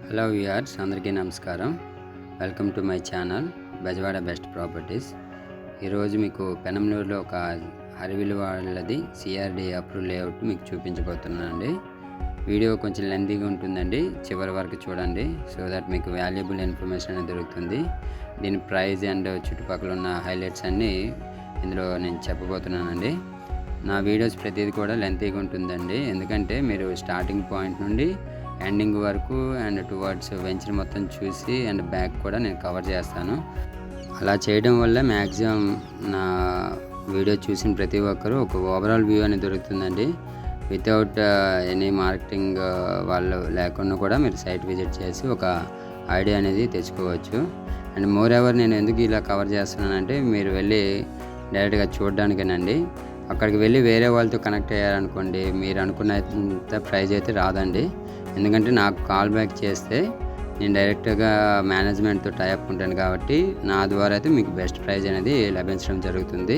Hello viewers, అందరికీ నమస్కారం. Welcome to my channel Bezawada best properties. ఈరోజు మీకు పెనంలూరులో ఒక హరివిలు వాళ్ళది సిఆర్డి అప్రూవ్ లేఅవుట్ మీకు చూపించబోతున్నానండి. వీడియో కొంచెం లెంతీగా ఉంటుందండి, చివరి వరకు చూడండి. సో దట్ మీకు వాల్యుబుల్ ఇన్ఫర్మేషన్ అనేది దొరుకుతుంది. దీని ప్రైస్ అండ్ చుట్టుపక్కల ఉన్న హైలైట్స్ అన్నీ ఇందులో నేను చెప్పబోతున్నానండి. నా వీడియోస్ ప్రతిదీ కూడా లెంతీగా ఉంటుందండి, ఎందుకంటే మీరు స్టార్టింగ్ పాయింట్ నుండి ఎండింగ్ వరకు అండ్ టువర్డ్స్ వెంచర్ మొత్తం చూసి అండ్ బ్యాక్ కూడా నేను కవర్ చేస్తాను. అలా చేయడం వల్ల మ్యాక్సిమం నా వీడియో చూసిన ప్రతి ఒక్కరూ ఒక ఓవరాల్ వ్యూ అనేది దొరుకుతుందండి. వితౌట్ ఎనీ మార్కెటింగ్ వాళ్ళు లేకుండా కూడా మీరు సైట్ విజిట్ చేసి ఒక ఐడియా అనేది తెచ్చుకోవచ్చు. అండ్ మోర్ ఎవర్ నేను ఎందుకు ఇలా కవర్ చేస్తున్నానంటే, మీరు వెళ్ళి డైరెక్ట్గా చూడడానికేనండి. అక్కడికి వెళ్ళి వేరే వాళ్ళతో కనెక్ట్ అయ్యారనుకోండి, మీరు అనుకున్నంత ప్రైజ్ అయితే రాదండి. ఎందుకంటే నాకు కాల్ బ్యాక్ చేస్తే నేను డైరెక్ట్గా మేనేజ్మెంట్తో టైఅప్ ఉంటాను కాబట్టి నా ద్వారా అయితే మీకు బెస్ట్ ప్రైజ్ అనేది లభించడం జరుగుతుంది.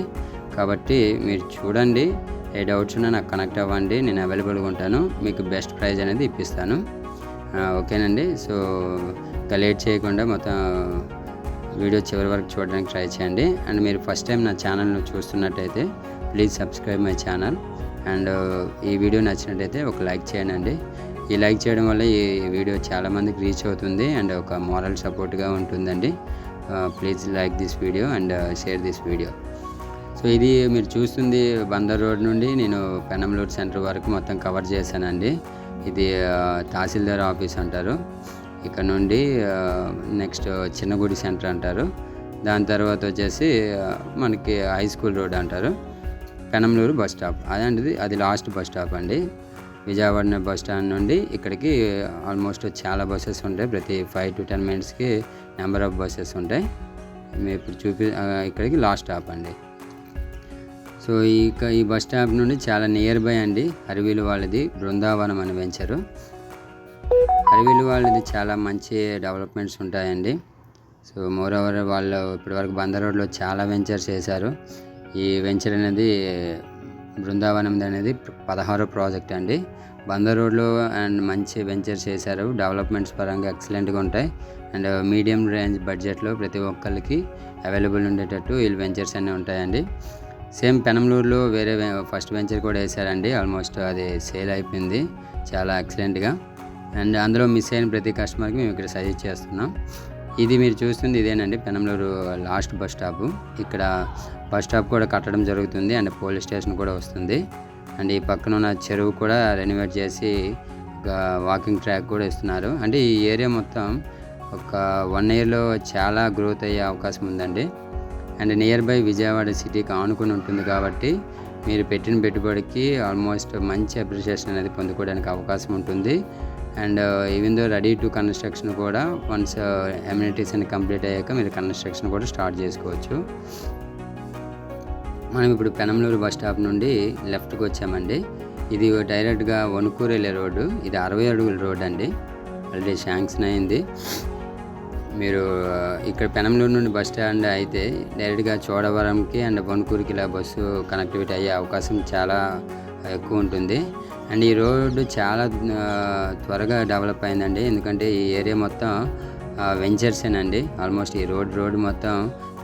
కాబట్టి మీరు చూడండి, ఏ డౌట్స్ ఉన్నా నాకు కనెక్ట్ అవ్వండి, నేను అవైలబుల్గా ఉంటాను, మీకు బెస్ట్ ప్రైజ్ అనేది ఇప్పిస్తాను. ఓకేనండి. సో ఇంకా లేట్ చేయకుండా మొత్తం వీడియో చివరి వరకు చూడడానికి ట్రై చేయండి. అండ్ మీరు ఫస్ట్ టైం నా ఛానల్ను చూస్తున్నట్టయితే please subscribe my channel. And ఈ వీడియో నచ్చినట్టయితే ఒక లైక్ చేయండి. ఈ లైక్ చేయడం వల్ల ఈ వీడియో చాలామందికి రీచ్ అవుతుంది అండ్ ఒక మోరల్ సపోర్ట్గా ఉంటుందండి. Please like this video and share this video. So ఇది మీరు చూస్తుంది బందర్ రోడ్ నుండి నేను పెనంలూరు సెంటర్ వరకు మొత్తం కవర్ చేశానండి. ఇది తహసీల్దార్ ఆఫీస్ అంటారు. ఇక్కడ నుండి నెక్స్ట్ చిన్నగుడి సెంటర్ అంటారు. దాని తర్వాత వచ్చేసి మనకి హై స్కూల్ రోడ్ అంటారు. పెనంలూరు బస్ స్టాప్ అది లాస్ట్ బస్ స్టాప్ అండి. విజయవాడ బస్ స్టాండ్ నుండి ఇక్కడికి ఆల్మోస్ట్ చాలా బస్సెస్ ఉంటాయి. ప్రతి 5 to 10 minutesకి నెంబర్ ఆఫ్ బస్సెస్ ఉంటాయి. మేము ఇప్పుడు ఇక్కడికి లాస్ట్ స్టాప్ అండి. సో ఈ బస్ స్టాప్ నుండి చాలా నియర్ బై అండి హరివిలు వాళ్ళది బృందావనం అని వెంచరు. హరివిలు వాళ్ళది చాలా మంచి డెవలప్మెంట్స్ ఉంటాయండి. సో మోర్ ఓవర్ వాళ్ళు ఇప్పటివరకు బందర్ రోడ్లో చాలా వెంచర్స్ చేశారు. ఈ వెంచర్ అనేది బృందావనం అనేది 16వ ప్రాజెక్ట్ అండి. బందర్ రోడ్లో అండ్ మంచి వెంచర్స్ చేశారు. డెవలప్మెంట్స్ పరంగా ఎక్సలెంట్గా ఉంటాయి. అండ్ మీడియం రేంజ్ బడ్జెట్లో ప్రతి ఒక్కరికి అవైలబుల్ ఉండేటట్టు వీళ్ళు వెంచర్స్ అన్నీ ఉంటాయండి. సేమ్ పెనంలూరులో వేరే ఫస్ట్ వెంచర్ కూడా వేశారండి. ఆల్మోస్ట్ అది సేల్ అయిపోయింది చాలా ఎక్సలెంట్గా. అండ్ అందులో మిస్ అయిన ప్రతి కస్టమర్కి మేము ఇక్కడ సజెస్ట్ చేస్తున్నాం. ఇది మీరు చూస్తుంది ఇదేనండి పెనంలూరు లాస్ట్ బస్ స్టాప్. ఇక్కడ బస్ స్టాప్ కూడా కట్టడం జరుగుతుంది అండ్ పోలీస్ స్టేషన్ కూడా వస్తుంది. అండ్ ఈ పక్కన ఉన్న చెరువు కూడా రెనోవేట్ చేసి వాకింగ్ ట్రాక్ కూడా ఇస్తున్నారు. అంటే ఈ ఏరియా మొత్తం ఒక 1 yearలో చాలా గ్రోత్ అయ్యే అవకాశం ఉందండి. అండ్ నియర్ బై విజయవాడ సిటీకి ఆనుకుని ఉంటుంది కాబట్టి మీరు పెట్టిన పెట్టుబడికి ఆల్మోస్ట్ మంచి అప్రిషియేషన్ అనేది పొందుకోవడానికి అవకాశం ఉంటుంది. And even though ready to construction కూడా వన్స్ అమ్యూనిటీస్ అన్ని కంప్లీట్ అయ్యాక మీరు కన్స్ట్రక్షన్ కూడా స్టార్ట్ చేసుకోవచ్చు. మనం ఇప్పుడు పెనంలూరు బస్ స్టాప్ నుండి లెఫ్ట్కి వచ్చామండి. ఇది డైరెక్ట్గా వణుకూరు వెళ్ళే రోడ్డు. ఇది 60 అడుగుల రోడ్ అండి, ఆల్రెడీ శాంక్షన్ అయింది. మీరు ఇక్కడ పెనంలూరు నుండి బస్ స్టాండ్ అయితే డైరెక్ట్గా చోడవరంకి అండ్ వణుకూరుకి ఇలా బస్సు కనెక్టివిటీ అయ్యే అవకాశం చాలా ఎక్కువ ఉంటుంది. అండ్ ఈ రోడ్డు చాలా త్వరగా డెవలప్ అయిందండి, ఎందుకంటే ఈ ఏరియా మొత్తం వెంచర్సేనండి. ఆల్మోస్ట్ ఈ రోడ్డు మొత్తం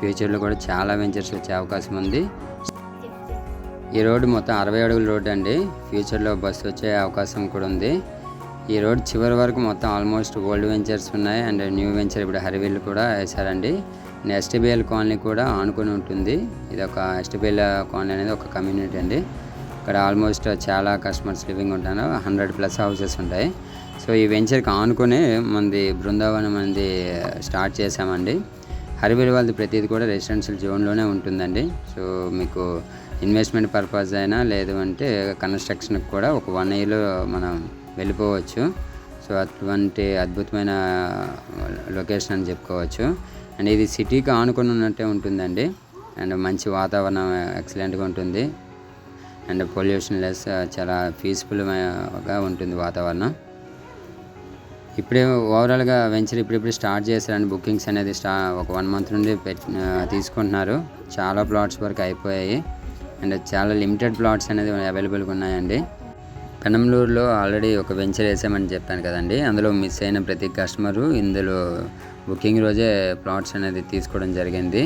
ఫ్యూచర్లో కూడా చాలా వెంచర్స్ వచ్చే అవకాశం ఉంది. ఈ రోడ్డు మొత్తం 60 అడుగుల రోడ్డు అండి. ఫ్యూచర్లో బస్సు వచ్చే అవకాశం కూడా ఉంది. ఈ రోడ్ చివరి వరకు మొత్తం ఆల్మోస్ట్ ఓల్డ్ వెంచర్స్ ఉన్నాయి అండ్ న్యూ వెంచర్ ఇప్పుడు హరివిల్ కూడా వేశారండి. ఎస్టీబీఎల్ కాలనీ కూడా ఆనుకొని ఉంటుంది. ఇది ఒక ఎస్టీబీఎల్ కాలనీ అనేది ఒక కమ్యూనిటీ అండి. ఇక్కడ ఆల్మోస్ట్ చాలా కస్టమర్స్ లివింగ్ ఉంటారు. 100+ హౌసెస్ ఉంటాయి. సో ఈ వెంచర్కి ఆనుకునే మనది బృందావనం అనేది స్టార్ట్ చేశామండి. హరివిల్ వాళ్ళది ప్రతిదీ కూడా రెసిడెన్షియల్ జోన్లోనే ఉంటుందండి. సో మీకు ఇన్వెస్ట్మెంట్ పర్పస్ అయినా లేదు అంటే కన్స్ట్రక్షన్కి కూడా ఒక 1 yearలో మనం వెళ్ళిపోవచ్చు. సో అటువంటి అద్భుతమైన లొకేషన్ అని చెప్పుకోవచ్చు. అండ్ ఇది సిటీకి ఆనుకొని ఉన్నట్టే ఉంటుందండి. అండ్ మంచి వాతావరణం ఎక్సలెంట్గా ఉంటుంది. అండ్ పొల్యూషన్ లెస్, చాలా పీస్ఫుల్గా ఉంటుంది వాతావరణం. ఇప్పుడే ఓవరాల్గా వెంచర్ ఇప్పుడిప్పుడు స్టార్ట్ చేశారండి. బుకింగ్స్ అనేది ఒక 1 month నుండి తీసుకుంటున్నారు. చాలా ప్లాట్స్ వరకు అయిపోయాయి అండ్ చాలా లిమిటెడ్ ప్లాట్స్ అనేది అవైలబుల్గా ఉన్నాయండి. పెనంలూరులో ఆల్రెడీ ఒక వెంచర్ వేసామని చెప్పాను కదండి. అందులో మిస్ అయిన ప్రతి కస్టమరు ఇందులో బుకింగ్ రోజే ప్లాట్స్ అనేది తీసుకోవడం జరిగింది.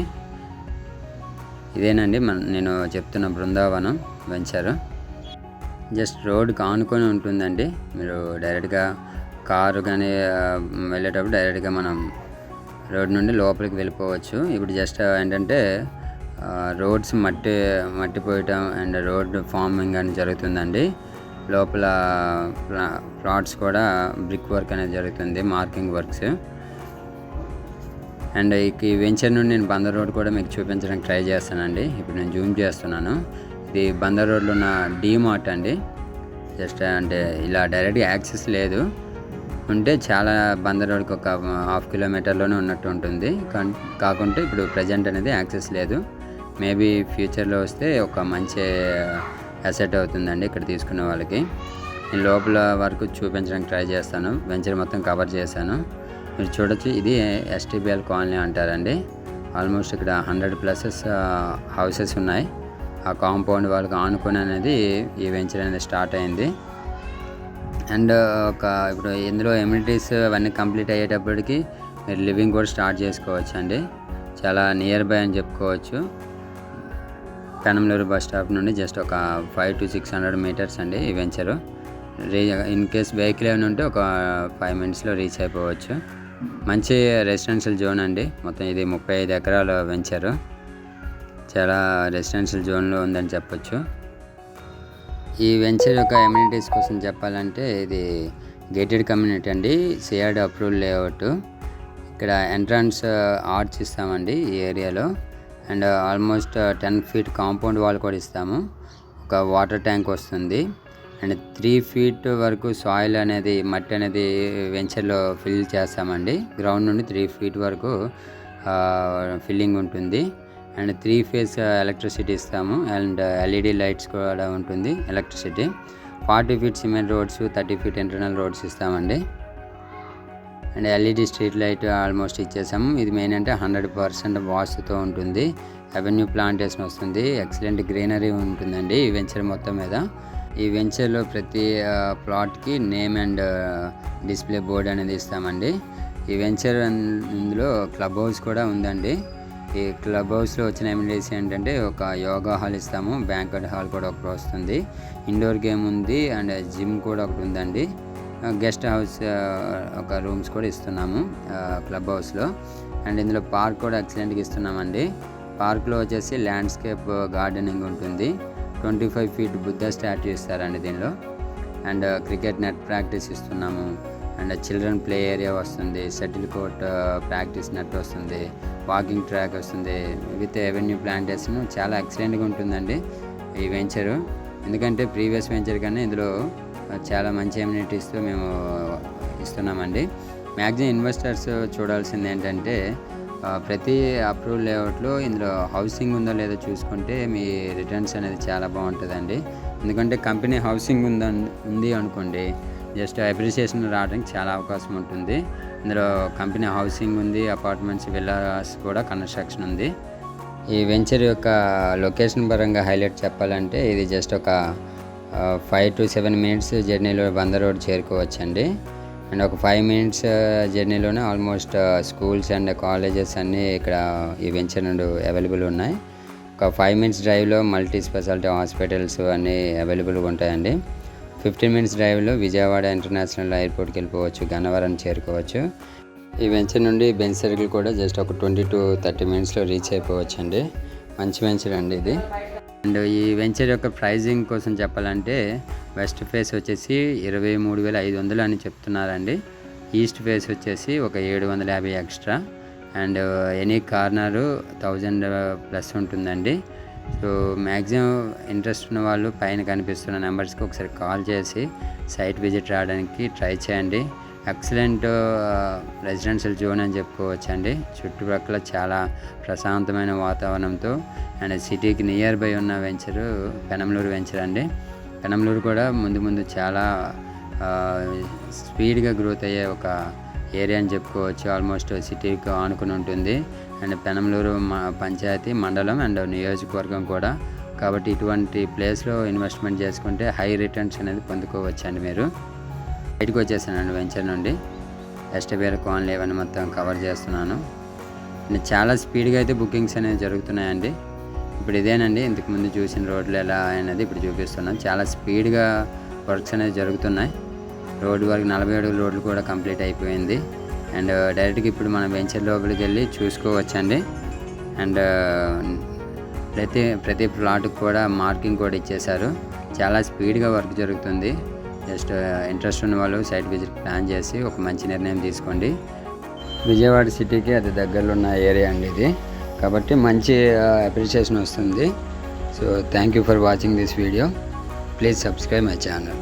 ఇదేనండి నేను చెప్తున్న బృందావనం వెంచర్. జస్ట్ రోడ్డుకి ఆనుకొని ఉంటుందండి. మీరు డైరెక్ట్గా కారు కానీ వెళ్ళేటప్పుడు డైరెక్ట్గా మనం రోడ్ నుండి లోపలికి వెళ్ళిపోవచ్చు. ఇప్పుడు జస్ట్ ఏంటంటే రోడ్స్ మట్టిపోయటం అండ్ రోడ్ ఫార్మింగ్ అని జరుగుతుందండి. లోపల ప్లాట్స్ కూడా బ్రిక్ వర్క్ అనేది జరుగుతుంది, మార్కింగ్ వర్క్స్. అండ్ ఈ వెంచర్ నుండి నేను బందర్ రోడ్ కూడా మీకు చూపించడానికి ట్రై చేస్తానండి. ఇప్పుడు నేను జూమ్ చేస్తున్నాను. ఇది బందర్ రోడ్లో ఉన్న డీమార్ట్ అండి. జస్ట్ అంటే ఇలా డైరెక్ట్గా యాక్సెస్ లేదు, ఉంటే చాలా బందర్ రోడ్కి ఒక 1/2 కిలోమీటర్లోనే ఉన్నట్టు ఉంటుంది. కాకుంటే ఇప్పుడు ప్రజెంట్ అనేది యాక్సెస్ లేదు. మేబీ ఫ్యూచర్లో వస్తే ఒక మంచి అసెట్ అవుతుందండి ఇక్కడ తీసుకునే వాళ్ళకి. నేను లోపల వరకు చూపించడానికి ట్రై చేస్తాను. వెంచర్ మొత్తం కవర్ చేశాను. మీరు చూడొచ్చు, ఇది ఎస్టీబీఎల్ కాలనీ అంటారండి. ఆల్మోస్ట్ ఇక్కడ 100+ హౌసెస్ ఉన్నాయి. ఆ కాంపౌండ్ వాళ్ళకి ఆనుకొని అనేది ఈ వెంచర్ అనేది స్టార్ట్ అయింది. అండ్ ఇప్పుడు ఇందులో ఎమ్యూనిటీస్ అవన్నీ కంప్లీట్ అయ్యేటప్పటికి మీరు లివింగ్ కూడా స్టార్ట్ చేసుకోవచ్చు అండి. చాలా నియర్ బై అని చెప్పుకోవచ్చు. పెనంలూరు బస్ స్టాప్ నుండి జస్ట్ ఒక 500 to 600 మీటర్స్ అండి ఈ వెంచరు. ఇన్ కేస్ వెహికల్ ఏమైనా ఉంటే ఒక 5 minutesలో రీచ్ అయిపోవచ్చు. మంచి రెసిడెన్షియల్ జోన్ అండి. మొత్తం ఇది 35 ఎకరాల వెంచరు. చాలా రెసిడెన్షియల్ జోన్లో ఉందని చెప్పొచ్చు. ఈ వెంచర్ యొక్క ఎమ్యూనిటీస్ కోసం చెప్పాలంటే ఇది గేటెడ్ కమ్యూనిటీ అండి, సిఆర్డి అప్రూవ్డ్ లేఅవుట్. ఇక్కడ ఎంట్రన్స్ ఆర్చ్ ఇస్తామండి ఈ ఏరియాలో. And almost 10 feet compound wall కూడా ఇస్తాము. ఒక వాటర్ ట్యాంక్ వస్తుంది. అండ్ 3 feet వరకు సాయిల్ అనేది, మట్టి అనేది వెంచర్లో ఫిల్ చేస్తామండి. గ్రౌండ్ నుండి 3 feet వరకు ఫిల్లింగ్ ఉంటుంది. అండ్ 3 phase ఎలక్ట్రిసిటీ ఇస్తాము. అండ్ ఎల్ఈడి లైట్స్ కూడా ఉంటుంది electricity. 40 feet cement roads, 30 feet internal roads ఇస్తామండి. And LED street light almost ఇచ్చేసాము. ఇది మెయిన్ అంటే 100% వాస్తుతో ఉంటుంది. అవెన్యూ ప్లాంటేషన్ వస్తుంది. ఎక్సలెంట్ గ్రీనరీ ఉంటుందండి ఈ వెంచర్ మొత్తం మీద. ఈ వెంచర్లో ప్రతి ప్లాట్కి నేమ్ అండ్ డిస్ప్లే బోర్డ్ అనేది ఇస్తామండి. ఈ వెంచర్ ఇందులో క్లబ్ హౌస్ కూడా ఉందండి. ఈ క్లబ్ హౌస్లో వచ్చిన ఎమ్యూనిటీస్ ఏంటంటే ఒక యోగా హాల్ ఇస్తాము, బ్యాంక్వెట్ హాల్ కూడా ఒకటి వస్తుంది, ఇండోర్ గేమ్ ఉంది, అండ్ జిమ్ కూడా ఒకటి ఉందండి. గెస్ట్ హౌస్ ఒక రూమ్స్ కూడా ఇస్తున్నాము క్లబ్ హౌస్లో. అండ్ ఇందులో పార్క్ కూడా ఎక్సలెంట్గా ఇస్తున్నామండి. పార్క్లో వచ్చేసి ల్యాండ్స్కేప్ గార్డెనింగ్ ఉంటుంది. 25 feet బుద్ధ స్టాట్యూ ఇస్తారండి దీనిలో. అండ్ క్రికెట్ నెట్ ప్రాక్టీస్ ఇస్తున్నాము. అండ్ చిల్డ్రన్ ప్లే ఏరియా వస్తుంది, షటిల్ కోర్ట్ ప్రాక్టీస్ నెట్ వస్తుంది, వాకింగ్ ట్రాక్ వస్తుంది విత్ ఎవెన్యూ ప్లాంటేషన్. చాలా ఎక్సలెంట్గా ఉంటుందండి ఈ వెంచరు. ఎందుకంటే ప్రీవియస్ వెంచర్ కన్నా ఇందులో చాలా మంచి ఎమ్యూనిటీస్తో మేము ఇస్తున్నామండి. మ్యాక్సిమం ఇన్వెస్టర్స్ చూడాల్సింది ఏంటంటే ప్రతి అప్రూవల్ లేఅవుట్లో ఇందులో హౌసింగ్ ఉందో లేదో చూసుకుంటే మీ రిటర్న్స్ అనేది చాలా బాగుంటుందండి. ఎందుకంటే కంపెనీ హౌసింగ్ ఉంది అనుకోండి, జస్ట్ అప్రిసియేషన్ రావడానికి చాలా అవకాశం ఉంటుంది. ఇందులో కంపెనీ హౌసింగ్ ఉంది, అపార్ట్మెంట్స్, విల్లాస్ కూడా కన్స్ట్రక్షన్ ఉంది. ఈ వెంచర్ యొక్క లొకేషన్ పరంగా హైలైట్ చెప్పాలంటే ఇది జస్ట్ ఒక 5 to 7 minutes జర్నీలో బందర్ రోడ్ చేరుకోవచ్చండి. అండ్ ఒక 5 minutes జర్నీలోనే ఆల్మోస్ట్ స్కూల్స్ అండ్ కాలేజెస్ అన్నీ ఇక్కడ ఈ వెంచర్ నుండి అవైలబుల్ ఉన్నాయి. ఒక 5 minutes డ్రైవ్లో మల్టీ స్పెషాలిటీ హాస్పిటల్స్ అన్నీ అవైలబుల్గా ఉంటాయండి. 15 minutes డ్రైవ్లో విజయవాడ ఇంటర్నేషనల్ ఎయిర్పోర్ట్కి వెళ్ళిపోవచ్చు, గన్నవరం చేరుకోవచ్చు. ఈ వెంచర్ నుండి బెంచ్ సర్కిల్ కూడా జస్ట్ ఒక 20 to 30 minutesలో రీచ్ అయిపోవచ్చు అండి. మంచి వెంచర్ అండి ఇది. అండ్ ఈ వెంచర్ యొక్క ప్రైజింగ్ కోసం చెప్పాలంటే వెస్ట్ ఫేస్ వచ్చేసి 23,500 అని చెప్తున్నారండి. ఈస్ట్ ఫేస్ వచ్చేసి ఒక 750 ఎక్స్ట్రా. అండ్ ఎనీ కార్నరు 1000+ ఉంటుందండి. సో మ్యాక్సిమం ఇంట్రెస్ట్ ఉన్న వాళ్ళు పైన కనిపిస్తున్న నెంబర్స్కి ఒకసారి కాల్ చేసి సైట్ విజిట్ రావడానికి ట్రై చేయండి. ఎక్సలెంట్ రెసిడెన్షియల్ జోన్ అని చెప్పుకోవచ్చు అండి. చుట్టుపక్కల చాలా ప్రశాంతమైన వాతావరణంతో అండ్ సిటీకి నియర్ బై ఉన్న వెంచరు పెనంలూరు వెంచర్ అండి. పెనంలూరు కూడా ముందు చాలా స్పీడ్గా గ్రోత్ అయ్యే ఒక ఏరియా అని చెప్పుకోవచ్చు. ఆల్మోస్ట్ సిటీకి ఆనుకుని ఉంటుంది. అండ్ పెనంలూరు పంచాయతీ, మండలం అండ్ నియోజకవర్గం కూడా కాబట్టి ఇటువంటి ప్లేస్లో ఇన్వెస్ట్మెంట్ చేసుకుంటే హై రిటర్న్స్ అనేది పొందుకోవచ్చండి. మీరు బయటకు వచ్చేసానండి వెంచర్ నుండి. ఎస్టబిఆర్ కాలనీ ఇవన్నీ మొత్తం కవర్ చేస్తున్నాను. చాలా స్పీడ్గా అయితే బుకింగ్స్ అనేవి జరుగుతున్నాయండి. ఇప్పుడు ఇదేనండి ఇంతకుముందు చూసిన రోడ్లు ఎలా అనేది ఇప్పుడు చూపిస్తున్నాను. చాలా స్పీడ్గా వర్క్స్ అనేవి జరుగుతున్నాయి. రోడ్డు వరకు 40 అడుగుల రోడ్లు కూడా కంప్లీట్ అయిపోయింది. అండ్ డైరెక్ట్గా ఇప్పుడు మనం వెంచర్ లోపలికి వెళ్ళి చూసుకోవచ్చండి. అండ్ ప్రతి ప్లాట్కి కూడా మార్కింగ్ కూడా ఇచ్చేశారు. చాలా స్పీడ్గా వర్క్ జరుగుతుంది. జస్ట్ ఇంట్రెస్ట్ ఉన్న వాళ్ళు సైట్ విజిట్ ప్లాన్ చేసి ఒక మంచి నిర్ణయం తీసుకోండి. విజయవాడ సిటీకి అది దగ్గరలో ఉన్న ఏరియా అండి ఇది, కాబట్టి మంచి అప్రిషియేషన్ వస్తుంది. So thank you for watching this video. Please subscribe my channel.